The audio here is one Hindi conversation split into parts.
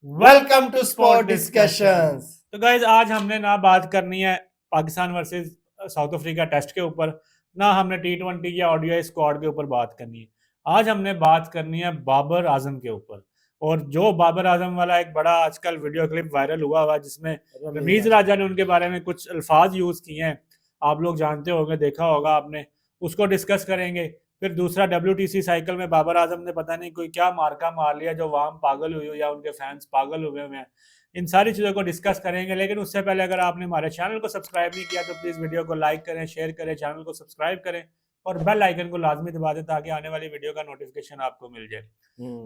Welcome to sport discussions. तो गाइज आज हमने ना बात करनी है Pakistan versus South Africa test के ऊपर, ना हमने T20 या ओडीआई स्क्वाड के ऊपर बात करनी है। आज हमने बात करनी है बाबर आजम के ऊपर। और जो बाबर आजम वाला एक बड़ा आजकल वीडियो क्लिप वायरल हुआ हुआ जिसमें रमीज राजा ने उनके बारे में कुछ अल्फाज यूज किए हैं, आप लोग जानते होंगे, देखा होगा आपने, उसको डिस्कस करेंगे। फिर दूसरा WTC साइकिल में बाबर आजम ने पता नहीं कोई क्या मार्का मार लिया जो वहां पागल हुई हो या उनके फैंस पागल हुए हुए हैं। इन सारी चीज़ों को डिस्कस करेंगे, लेकिन उससे पहले अगर आपने हमारे चैनल को सब्सक्राइब नहीं किया तो प्लीज़ वीडियो को लाइक करें, शेयर करें, चैनल को सब्सक्राइब करें और बेल आइकन को लाजमी दबा दें ताकि आने वाली वीडियो का नोटिफिकेशन आपको मिल जाए।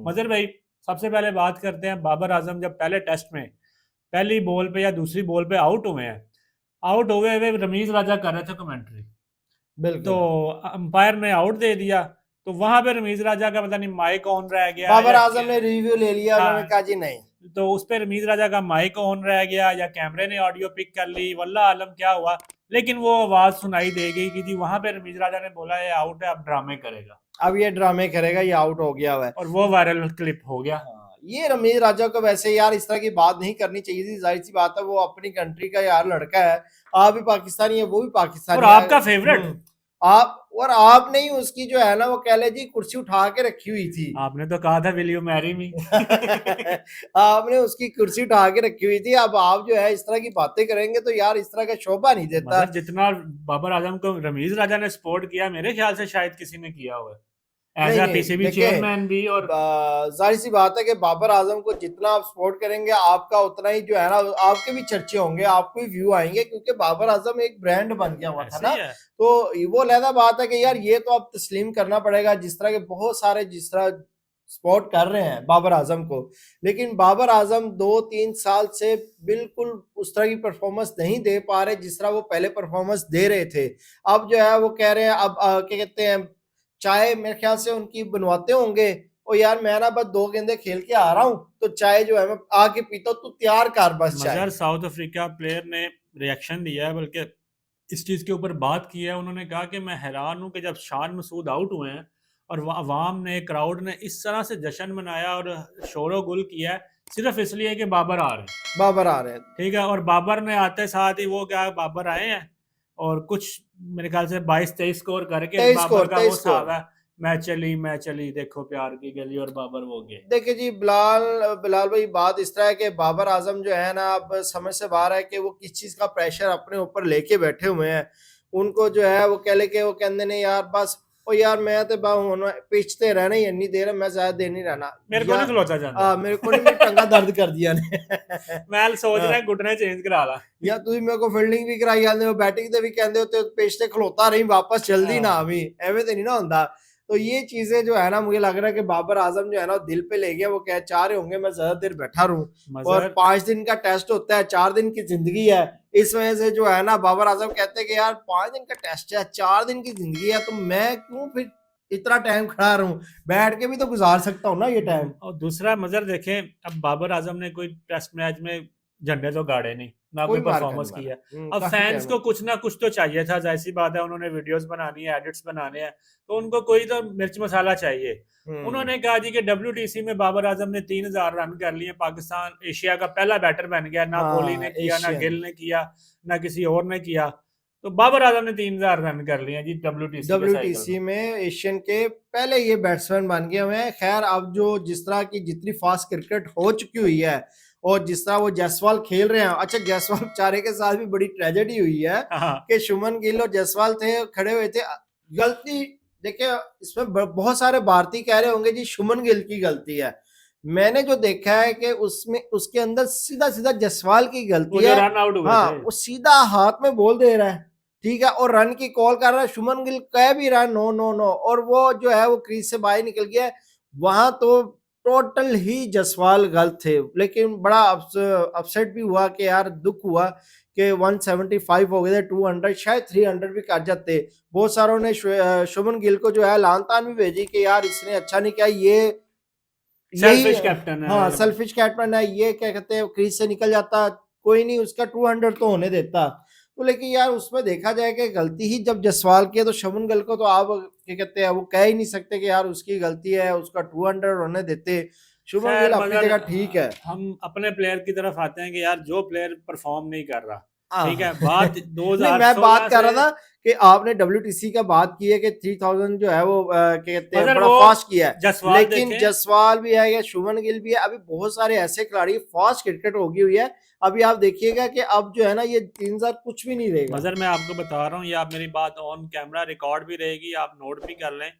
मजर भाई, सबसे पहले बात करते हैं बाबर आजम जब पहले टेस्ट में पहली बॉल पे या दूसरी बॉल पे आउट हुए हैं, आउट हुए हुए रमीज राजा कर रहे थे कमेंट्री, तो अंपायर ने आउट दे दिया। तो वहां पे रमीज राजा का पता नहीं माइक ऑन रह गया, बाबर आजम ने रिव्यू ले लिया, उन्होंने कहा जी नहीं, तो उस पर रमीज राजा का माइक ऑन रह गया या कैमरे ने ऑडियो पिक कर ली, वल्लाह आलम क्या हुआ, लेकिन वो आवाज सुनाई दे गई कि जी वहां पे रमीज राजा ने बोला ये आउट है, अब ड्रामे करेगा, अब ये ड्रामे करेगा, ये आउट हो गया हुआ है और वो वायरल क्लिप हो गया। ये रमीज राजा को वैसे यार इस तरह की बात नहीं करनी चाहिए थी, जाहिर सी बात है वो अपनी कंट्री का यार लड़का है, आप भी पाकिस्तानी है, वो भी पाकिस्तानी और आपका फेवरेट, आप और आप नहीं, उसकी जो है ना वो कह ले जी कुर्सी उठा के रखी हुई थी। आपने तो कहा था विल यू मैरी मी आपने उसकी कुर्सी उठा के रखी हुई थी, अब आप जो है इस तरह की बातें करेंगे तो यार इस तरह का शोभा नहीं देता। मतलब जितना बाबर आजम को रमीज राजा ने सपोर्ट किया, मेरे ख्याल से शायद किसी ने किया हुआ है एज अ पीसीबी चेयरमैन भी। और जाहिर सी बात है कि बाबर आजम को जितना आप सपोर्ट करेंगे आपका उतना ही जो है ना आपके भी चर्चे होंगे, आपको भी व्यू आएंगे, क्योंकि बाबर आजम एक ब्रांड बन गया हुआ था ना। तो वो लहदा बात है कि यार ये तो अब तस्लीम करना पड़ेगा, जिस तरह के बहुत सारे जिस तरह सपोर्ट कर रहे हैं बाबर आजम को, लेकिन बाबर आजम 2-3 साल से बिल्कुल उस तरह की परफॉर्मेंस नहीं दे पा रहे जिस तरह वो पहले परफॉर्मेंस दे रहे थे। अब जो है वो कह रहे हैं, अब क्या कहते हैं, चाय मेरे ख्याल से उनकी बनवाते होंगे, और यार मैं ना बस 2 गेंदे खेल के आ रहा हूँ तो चाय जो है मैं आके पीता हूँ, तू तैयार कर बस चाय। साउथ अफ्रीका प्लेयर ने रिएक्शन दिया है, बल्कि इस चीज़ के ऊपर बात की है। उन्होंने कहा कि मैं हैरान हूँ कि जब शान मसूद आउट हुए हैं और अवाम ने, क्राउड ने इस तरह से जश्न मनाया और शोरो गुल किया है सिर्फ इसलिए कि बाबर आ रहे हैं, बाबर आ रहे हैं, ठीक है। और बाबर ने आते साथ ही वो क्या, बाबर आए हैं और कुछ मेरे ख्याल से 22-23 स्कोर करके बाबर का वो साहब है, मैं चली देखो प्यार की गली, और बाबर वो गए। देखिए जी बिलाल बिलाल भाई, बात इस तरह है कि बाबर आजम जो है ना अब समझ से बाहर है कि वो किस चीज का प्रेशर अपने ऊपर लेके बैठे हुए हैं। उनको जो है वो कह ले के वो कहते ने यार बस ओ यार मैं तो पिछते रहना ही इतनी देर, मैं ज्यादा देर नहीं रहना, मेरे को नहीं खलोता जाता, मेरे को नहीं, टंगा दर्द कर दिया ने मैं सोच रहा घुटने चेंज करा ला, या तुम मेरे को फील्डिंग भी कराई जाते हो, बैटिंग ते भी कहते हो तो पिछते खलोता रही वापस जल्दी ना अभी एवं तो नहीं ना होता। तो ये चीजें जो है ना मुझे लग रहा है कि बाबर आजम जो है ना दिल पे ले गया, वो कह चाह रहे होंगे मैं ज्यादा देर बैठा रहूं, और 5 दिन का टेस्ट होता है, 4 दिन की जिंदगी है, इस वजह से जो है ना बाबर आजम कहते हैं कि यार 5 दिन का टेस्ट है, 4 दिन की जिंदगी है, तो मैं क्यों फिर इतना टाइम खड़ा रहूं, बैठ के भी तो गुजार सकता हूँ ना ये टाइम। और दूसरा मजर देखें, अब बाबर आजम ने कोई टेस्ट मैच में झंडे तो गाड़े नहीं, ना कोई परफॉर्मेंस की है। अब फैंस को कुछ ना कुछ तो चाहिए था, जैसी बात है, उन्होंने वीडियोस बनानी है, एडिट्स बनाने हैं, तो उनको कोई तो मिर्च मसाला चाहिए। उन्होंने कहा जी कि WTC में बाबर आजम ने 3000 रन कर लिए, पाकिस्तान एशिया का पहला बैटर बन गया, ना कोहली ने किया, ना गिल ने किया, ना किसी और ने किया, तो बाबर आजम ने 3000 रन कर लिए जी WTC में एशियन के पहले ये बैट्समैन बन गए हुए हैं। खैर अब जो जिस तरह की जितनी फास्ट क्रिकेट हो चुकी हुई है और जिस तरह वो जायसवाल खेल रहे हैं, अच्छा जायसवाल बेचारे के साथ भी बड़ी ट्रेजेडी हुई है कि शुभमन गिल और जायसवाल थे खड़े हुए थे, गलती देखिए इसमें बहुत सारे भारतीय कह रहे होंगे जी शुभमन गिल की गलती है, मैंने जो देखा है कि उसमें उसके अंदर सीधा सीधा जायसवाल की गलती है, रन आउट हुए हाँ वो सीधा हाथ में बॉल दे रहा है, ठीक है, और रन की कॉल कर रहा है, शुभमन गिल कह भी रहा है नो नो नो, और वो जो है वो क्रीज से बाहर निकल गया। वहां तो टोटल ही जसवाल गलत थे, लेकिन बड़ा अपसेट भी हुआ कि यार दुख हुआ कि 175 हो गए थे, 200 शायद 300 भी कर जाते। बहुत सारों ने शुभमन गिल को जो है लान तान भी भेजी कि यार इसने अच्छा नहीं किया, ये सेल्फिश कैप्टन है, हाँ सेल्फिश कैप्टन है, ये क्या कहते हैं क्रीज से निकल जाता, कोई नहीं उसका 200 तो होने देता। तो लेकिन यार उसमें देखा जाए कि गलती ही जब जसवाल की है तो शुभमन गिल को तो आप क्या कहते हैं वो कह ही नहीं सकते कि यार उसकी गलती है, उसका 200 होने देते। शुभमन खैर गिल अपनी मगर जगह ठीक है। हम अपने प्लेयर की तरफ आते हैं कि यार जो प्लेयर परफॉर्म नहीं कर रहा, ठीक हाँ। है, बात नहीं, मैं बात 2016 कर से रहा था कि आपने WTC का बात की है कि 3000 जो है वो कहते हैं मगर बड़ा वो फास्ट किया है, जसवाल लेकिन देखें, जसवाल भी है या शुभमन गिल भी है, अभी बहुत सारे ऐसे खिलाड़ी फास्ट क्रिकेट होगी हुई है। अभी आप देखिएगा कि अब जो है ना ये 3000 कुछ भी नहीं रहेगा। मगर मैं आपको बता रहा हूँ, ये आप मेरी बात ऑन कैमरा रिकॉर्ड भी रहेगी, आप नोट भी कर लें।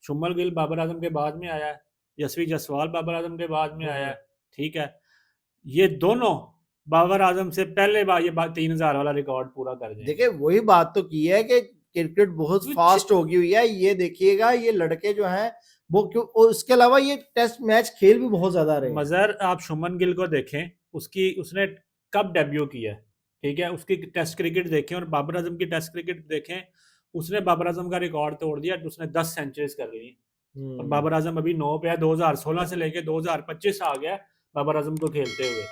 शुभमन गिल बाबर आजम के बाद में आया है, यशवी जायसवाल बाबर आजम के बाद में आया है, ठीक है। ये दोनों बाबर आजम से पहले बार ये 3000 वाला रिकॉर्ड पूरा कर जाएंगे। देखिए वही बात तो की है कि क्रिकेट बहुत कुछ फास्ट होगी हुई है, ये देखिएगा ये लड़के जो हैं वो क्यों, और उसके अलावा ये टेस्ट मैच खेल भी बहुत ज्यादा रहे हैं। मजर आप शुभमन गिल को देखें, उसने कब डेब्यू किया है, ठीक है, उसकी टेस्ट क्रिकेट देखें और बाबर आजम की टेस्ट क्रिकेट देखें। उसने बाबर आजम का रिकॉर्ड तोड़ दिया, उसने 10 सेंचुरीज कर ली और बाबर आजम अभी 9 पे है। 2016 से लेके 2025 आ गया बाबर आजम को खेलते हुए,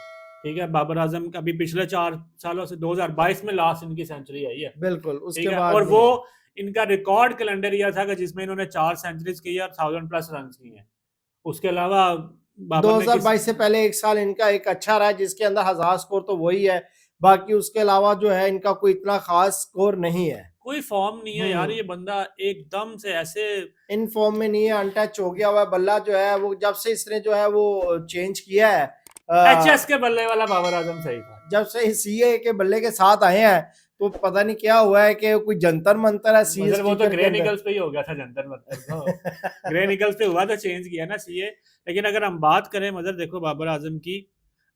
ठीक है। बाबर आजम अभी पिछले 4 सालों से 2022 में लास्ट इनकी सेंचुरी आई है, बिल्कुल, ठीक उसके है। बाद और नहीं वो है। इनका रिकॉर्ड कैलेंडर ईयर था कि जिसमें इन्होंने 4 सेंचुरीज की और 1000+ रन किए हैं। उसके अलावा बाबर ने 2022 से पहले एक साल इनका एक अच्छा रहा जिसके अंदर 1000 स्कोर तो वही है, बाकी उसके अलावा जो है इनका कोई इतना खास स्कोर नहीं है। कोई फॉर्म नहीं है यार, ये बंदा एकदम से ऐसे इन फॉर्म में नहीं है, अनटच हो गया हुआ है। बल्ला जो है वो जब से इसने जो है वो चेंज किया है, एचएस के बल्ले वाला बाबर आजम सही था। जब से सीए के बल्ले के साथ आए हैं तो पता नहीं क्या हुआ है कि कोई जंतर मंतर है सी मगर वो तो ग्रे निकल्स पे ही हो गया था जंतर मंतर तो ग्रे निकल्स पे हुआ था, चेंज किया ना सीए। लेकिन अगर हम बात करें मगर देखो बाबर आजम की,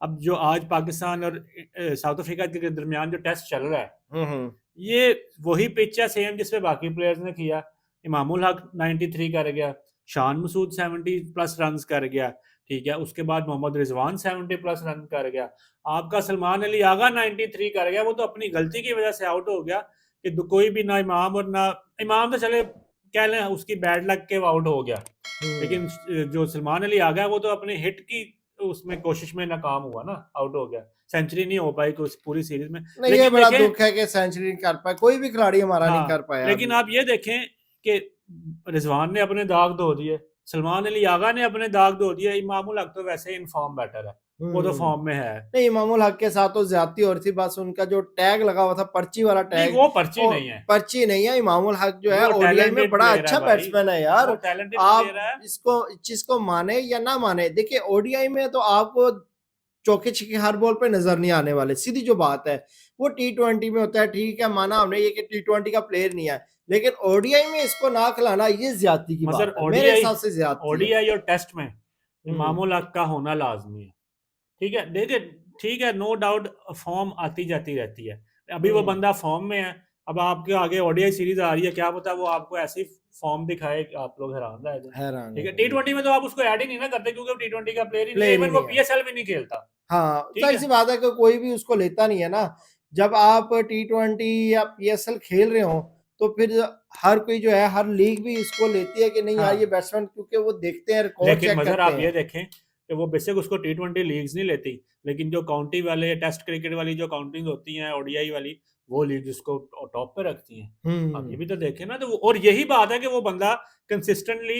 अब जो आज पाकिस्तान और साउथ अफ्रीका के दरमियान जो टेस्ट चल रहा है, ये वही पिच है सेम जिसपे बाकी प्लेयर्स ने किया। इमामुल हक 93 कर गया, शान मसूद 70+ रन कर गया, ठीक है। उसके बाद मोहम्मद रिजवान 70+ रन कर गया। आपका सलमान अली आगा 93 कर गया, वो तो अपनी गलती की वजह से आउट हो गया कि कोई भी ना इमाम और ना इमाम तो चले कह लें उसकी बैड लक के आउट हो गया, लेकिन जो सलमान अली आ गया वो तो अपने हिट की उसमें कोशिश में नाकाम हुआ ना, आउट हो गया। सेंचुरी नहीं हो पाई पूरी सीरीज में। नहीं, ये लेकिन बड़ा देखें, दुख है कि सेंचुरी नहीं कर पाए, कोई भी खिलाड़ी हमारा नहीं कर पाया लेकिन अभी। आप ये देखें कि रिजवान ने अपने दाग धो दिए, सलमान अली आगा ने अपने दाग धो दिए, इमामुल हक तो वैसे ही इन फॉर्म बैटर है, वो तो फॉर्म में है। नहीं, इमामुल हक के साथ तो ज्यादती हो रही थी, बस उनका जो टैग लगा हुआ था पर्ची वाला नहीं टैग, वो पर्ची नहीं है, पर्ची नहीं है। इमामुल हक जो है वो ओडीआई में टैलेंटेड बड़ा प्लेयर अच्छा है भाई, बैट्समैन है यार। वो टैलेंटेड आप प्लेयर है। इसको चीज को माने या ना माने, देखिए ओडीआई में तो आपको चौके छक्के हर बॉल पे नजर नहीं आने वाले, सीधी जो बात है। वो T20 में होता है, ठीक है, माना हमने ये कि T20 का प्लेयर नहीं है, लेकिन ओडीआई में इसको ना खिलाना ये ज्यादती की बात है, मेरे हिसाब से ज्यादती है। ओडीआई और टेस्ट में इमामुल हक का होना लाजमी है, ठीक है। देखिए ठीक है, नो डाउट फॉर्म आती जाती रहती है, अभी वो बंदा फॉर्म में है। अब आपके आगे ओडीआई सीरीज आ रही है, क्या पता वो आपको ऐसी फॉर्म दिखाए कि आप लोग हैरान रह जाए, हैरान ठीक है। है। T20 में तो आप उसको ऐड ही नहीं ना करते क्योंकि T20 का प्लेयर ही नहीं है, प्लेयर ही इवन वो नहीं है। पीएसएल भी नहीं खेलता, हाँ, ठीक जाहिर है। सी बात है कि कोई भी उसको लेता नहीं है ना। जब आप T20 या पीएसएल खेल रहे हो तो फिर हर कोई जो है, हर लीग भी इसको लेती है कि नहीं यार ये बैट्समैन, क्योंकि वो देखते हैं, रिकॉर्ड लेकिन चेक मगर करते आप ये हैं। देखें कि वो बेशक उसको T20 लीग्स नहीं लेती, लेकिन जो काउंटी वाले टेस्ट क्रिकेट वाली जो काउंटिंग होती हैं ओडीआई वाली, वो लीग उसको टॉप पे रखती हैं। आप ये भी तो देखें ना, तो वो और यही बात है कि वो बंदा कंसिस्टेंटली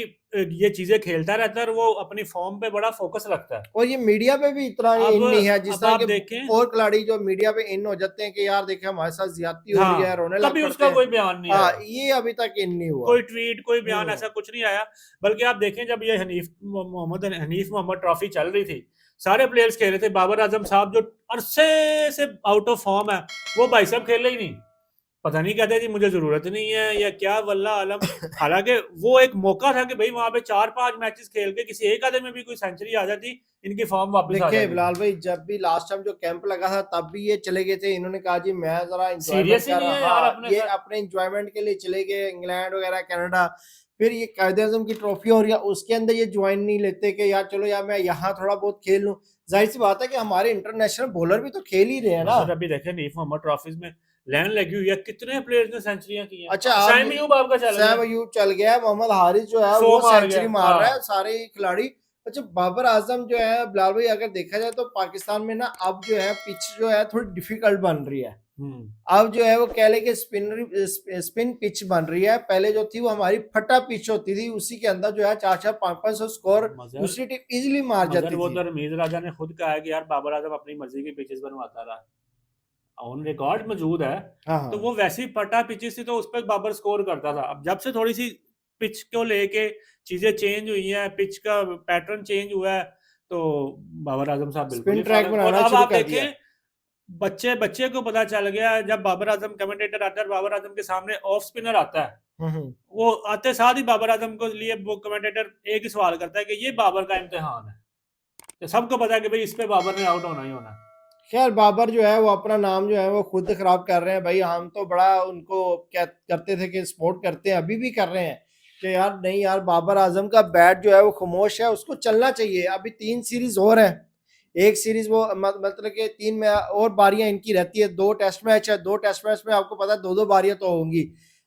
ये चीजें खेलता रहता है और वो अपनी फॉर्म पे बड़ा फोकस रखता है। और ये मीडिया पे भी इतना इन नहीं है जिस अब तरह आप के देखें, और खिलाड़ी जो मीडिया पे इन हो जाते हैं कि यार देखे हमारे साथ ज्यादती हो रही है, रोने लग कभी पड़ते उसका हैं। कोई बयान नहीं हाँ, आया, ये अभी तक इन नहीं हुआ। कोई ट्वीट कोई बयान ऐसा कुछ नहीं आया। बल्कि आप देखें जब ये हनीफ मोहम्मद ट्रॉफी चल रही थी, सारे प्लेयर्स खेल रहे थे, बाबर आजम साहब जो अरसे से आउट ऑफ फॉर्म है, वो भाई साहब खेले ही नहीं, पता नहीं कहते जी मुझे जरूरत नहीं है या क्या, वल्लाह आलम। हालांकि वो एक मौका था कि भाई वहां पे 4-5 मैचेस खेल के किसी एक आधे में भी कोई सेंचुरी आ जाती, इनकी फॉर्म वापस आ देखिए जाती। बिलाल भाई, जब भी लास्ट टाइम जो कैंप लगा था तब भी ये चले गए थे, इन्होंने कहा जी मैं जरा एंजॉयमेंट सीरियस ही कर नहीं है रहा, यार हाँ, अपने ये साथ। अपने एंजॉयमेंट के लिए चले गए इंग्लैंड वगैरह कनाडा। फिर ये कायदे-ए-आज़म की ट्रॉफी हो रही है, उसके अंदर ये ज्वाइन नहीं लेते कि यार चलो यार मैं यहाँ थोड़ा बहुत खेल लूं। जाहिर सी बात है कि हमारे इंटरनेशनल बॉलर भी तो खेल ही रहे हैं ना। अभी देखें हनीफ मोहम्मद ट्रॉफीज में लाइन लगी हुई है, कितने प्लेयर्स ने सेंचुरियां की हैं। अच्छा, सैम अयूब आपका चल गया, सैम अयूब चल गया, मोहम्मद हारिस जो है 100 वो मार सेंचुरी गया, मार रहा है, सारे ही खिलाड़ी। अच्छा, बाबर आजम जो है बिलाल भाई, अगर देखा जाए तो पाकिस्तान में ना अब जो है पिच जो है थोड़ी डिफिकल्ट बन रही है। अब जो है वो कह ले कि स्पिन पिच बन रही है। पहले जो थी वो हमारी फटा पिच होती थी, उसी के अंदर जो है 400 500 स्कोर दूसरी टीम इजीली मार जाती वो थी। तो रमीज राजा ने खुद कहा है कि यार बाबर आजम अपनी मर्जी की पिचेस बनवाता रहा, ऑन रिकॉर्ड मौजूद है। हाँ तो वो वैसी पटा पिचेस थी तो उस पर बाबर स्कोर करता था। अब जब से थोड़ी सी पिच को लेके चीजें चेंज हुई हैं, पिच का पैटर्न चेंज हुआ है, तो बाबर आजम साहब बिल्कुल स्पिन ट्रैक और बनाना अब शुरू आप कर दिया। देखें बच्चे को पता चल गया, जब बाबर आजम कमेंटेटर आता है, बाबर आजम के सामने ऑफ स्पिनर आता है, वो आते साथ ही बाबर आजम को लिए वो कमेंटेटर एक ही सवाल करता है कि ये बाबर का इम्तिहान है। तो सबको पता है कि भाई इस पे बाबर ने आउट होना ही होना है। खैर बाबर जो है वो अपना नाम जो है वो खुद खराब कर रहे हैं भाई। हम तो बड़ा उनको क्या करते थे कि सपोर्ट करते हैं, अभी भी कर रहे हैं कि यार नहीं यार बाबर आजम का बैट जो है वो खामोश है, उसको चलना चाहिए। अभी 3 सीरीज और है, एक सीरीज वो मतलब कि 3 में और बारियां इनकी रहती है। 2 टेस्ट मैच है, 2 टेस्ट मैच में आपको पता है 2-2 बारियां तो होंगी।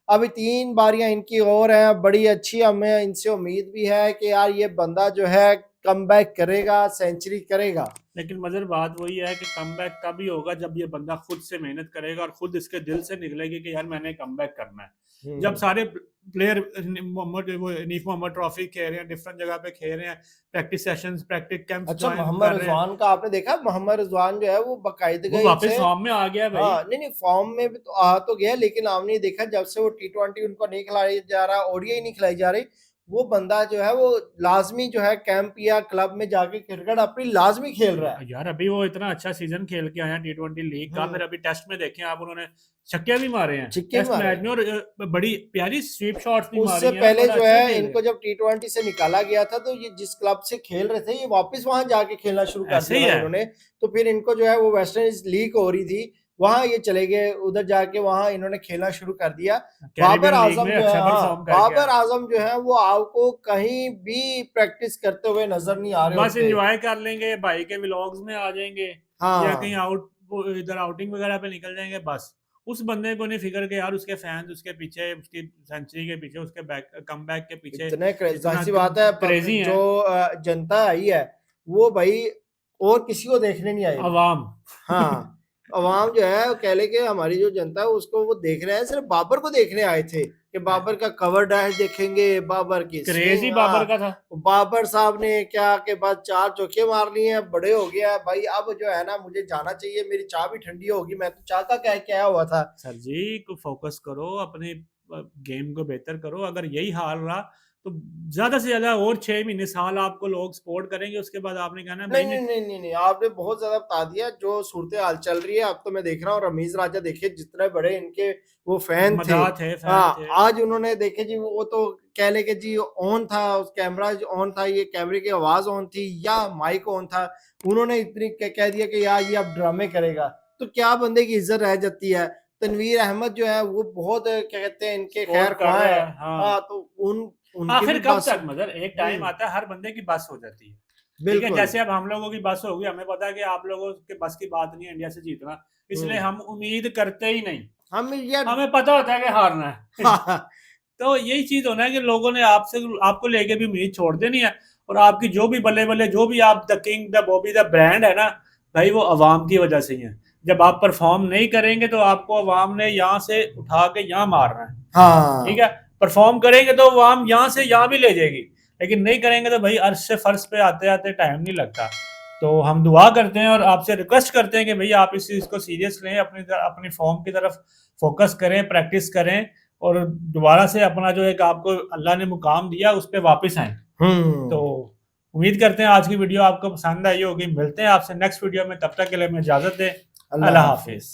अभी 3 बारियां इनकी और हैं, बड़ी अच्छी। हमें इनसे उम्मीद भी है कि यार ये बंदा जो है कमबैक करेगा, सेंचुरी करेगा। लेकिन मगर बात वही है कि कमबैक तभी होगा जब ये बंदा खुद से मेहनत करेगा और खुद इसके दिल से निकलेगी कि यार मैंने कमबैक करना है। जब सारे प्लेयर नीफ मोहम्मद ट्रॉफी खेल रहे हैं, डिफरेंट जगह पे खेल रहे हैं, प्रैक्टिस सेशंस, प्रैक्टिस कैंप्स अच्छा मोहम्मद रिजवान का आपने देखा? मोहम्मद रिजवान जो है वो बाकायदगी वापस फॉर्म में आ गया भाई। हाँ नहीं फॉर्म में भी तो आ तो गया, लेकिन आपने देखा जब से वो T20 उनको नहीं खिलाई जा रहा, ओडीआई नहीं खिलाई जा रही, वो बंदा जो है वो लाजमी जो है कैंप या क्लब में जाके क्रिकेट अपनी लाजमी खेल रहा है यार। अभी वो इतना अच्छा सीजन खेल के आया T20 लीग का, फिर अभी टेस्ट में देखें आप, उन्होंने छक्के भी मारे हैं टेस्ट मैच में और बड़ी प्यारी स्वीप शॉट्स भी मारी हैं। उससे पहले जो है इनको जब T20 से निकाला गया था तो ये जिस क्लब से खेल रहे थे ये वापस वहां जाके खेलना शुरू कर दिया इन्होंने। तो फिर इनको जो है वो वेस्ट इंडीज लीग हो रही थी, वहां ये चले गए, उधर जाके वहां इन्होंने खेलना शुरू कर दिया। बाबर आजम जो है बाबर आजम जो है वो आपको कहीं भी प्रैक्टिस करते हुए नजर नहीं आ रहे, बस एंजॉय कर लेंगे, भाई के व्लॉग्स में आ जाएंगे या कहीं आउट इधर आउटिंग वगैरह पे निकल जाएंगे। बस उस बंदे को नहीं फिक्र कि यार उसके फैंस उसके पीछे, उसकी सेंचुरी के पीछे, उसके कमबैक के पीछे इतने जाहिर बात है। जो जनता आई है वो भाई और किसी को देखने नहीं आई, अवाम। हाँ अवाम जो है कह ले कि हमारी जो जनता है उसको वो देख रहे हैं, सिर्फ बाबर को देखने आए थे कि बाबर का कवर डैश देखेंगे, बाबर की क्रेज ही बाबर का था। बाबर साहब ने क्या के बाद 4 चौके मार लिए हैं, बड़े हो गया है भाई। अब जो है ना मुझे जाना चाहिए, मेरी चाय भी ठंडी होगी, मैं तो चाय का कह के आया हुआ था। सर जी को फोकस करो, अपने गेम को बेहतर करो। अगर यही हाल रहा तो ज्यादा से ज्यादा और 6 महीने साल आपको लोग सपोर्ट करेंगे, उसके बाद आपने कहना नहीं आपने बहुत ज्यादा बता दिया जो सूरत हाल चल रही है। अब तो मैं देख रहा हूँ रमीज राजा देखे जितने बड़े इनके वो फैन थे, आज उन्होंने देखे जी वो तो कह ले के जी ऑन था, उस कैमरा ऑन था, ये कैमरे की आवाज ऑन थी या माइक ऑन था, उन्होंने इतनी कह दिया कि यार ये अब ड्रामे करेगा, तो क्या बंदे की इज्जत रह जाती है। तनवीर अहमद जो है वो बहुत क्या कहते हैं इनके खैर ख्वाह है। हाँ तो आखिर कब तक मगर एक टाइम आता है हर बंदे की बस हो जाती है, ठीक है। जैसे अब हम लोगों की बस होगी, हमें पता है कि आप लोगों के बस की बात नहीं है इंडिया से जीतना, इसलिए हम उम्मीद करते ही नहीं, हमें पता होता है कि हारना है। तो यही चीज होना है कि लोगों ने आपको लेके भी उम्मीद छोड़ देनी है, और आपकी जो भी बल्ले बल्ले जो भी आप the king the Bobby the brand है ना भाई, वो अवाम की वजह से ही है। जब आप परफॉर्म नहीं करेंगे तो आपको अवाम ने यहाँ से उठा के यहाँ मारना है, हाँ ठीक है। परफॉर्म करेंगे तो अवाम यहाँ से यहाँ भी ले जाएगी, लेकिन नहीं करेंगे तो भाई अर्श से फर्श पे आते आते टाइम नहीं लगता। तो हम दुआ करते हैं और आपसे रिक्वेस्ट करते हैं कि भाई आप इस चीज को सीरियस लें, अपनी फॉर्म की तरफ फोकस करें, प्रैक्टिस करें, और दोबारा से अपना जो एक आपको अल्लाह ने मुकाम दिया उस पर वापस आए। तो उम्मीद करते हैं आज की वीडियो आपको पसंद आई होगी। मिलते हैं आपसे नेक्स्ट वीडियो में, तब तक के लिए मैं इजाजत दें। अल्लाह हाफिज।